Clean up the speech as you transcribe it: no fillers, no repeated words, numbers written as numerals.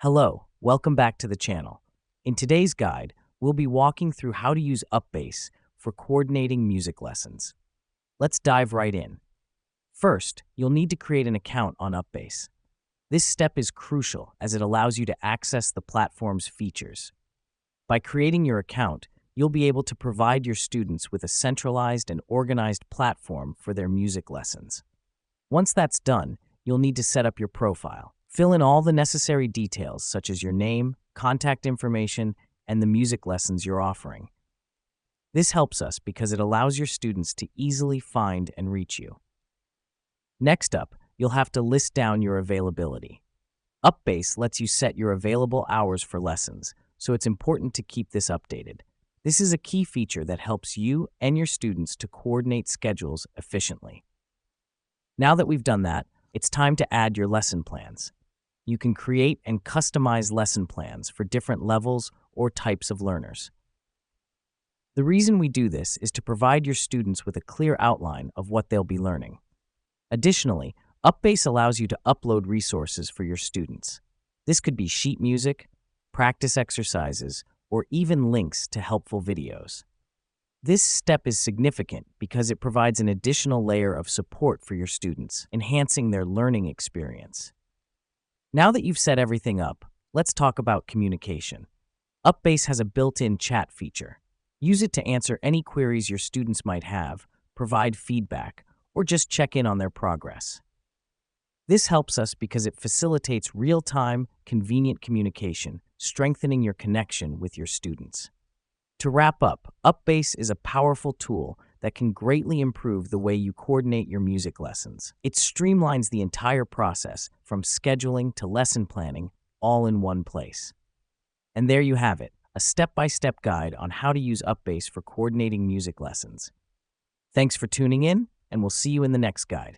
Hello, welcome back to the channel. In today's guide, we'll be walking through how to use UPBASE for coordinating music lessons. Let's dive right in. First, you'll need to create an account on UPBASE. This step is crucial as it allows you to access the platform's features. By creating your account, you'll be able to provide your students with a centralized and organized platform for their music lessons. Once that's done, you'll need to set up your profile. Fill in all the necessary details such as your name, contact information, and the music lessons you're offering. This helps us because it allows your students to easily find and reach you. Next up, you'll have to list down your availability. UPBASE lets you set your available hours for lessons, so it's important to keep this updated. This is a key feature that helps you and your students to coordinate schedules efficiently. Now that we've done that, it's time to add your lesson plans. You can create and customize lesson plans for different levels or types of learners. The reason we do this is to provide your students with a clear outline of what they'll be learning. Additionally, UPBASE allows you to upload resources for your students. This could be sheet music, practice exercises, or even links to helpful videos. This step is significant because it provides an additional layer of support for your students, enhancing their learning experience. Now that you've set everything up, let's talk about communication. UPBASE has a built-in chat feature. Use it to answer any queries your students might have, provide feedback, or just check in on their progress. This helps us because it facilitates real-time, convenient communication, strengthening your connection with your students. To wrap up, UPBASE is a powerful tool that can greatly improve the way you coordinate your music lessons. It streamlines the entire process, from scheduling to lesson planning, all in one place. And there you have it, a step-by-step guide on how to use UPBASE for coordinating music lessons. Thanks for tuning in, and we'll see you in the next guide.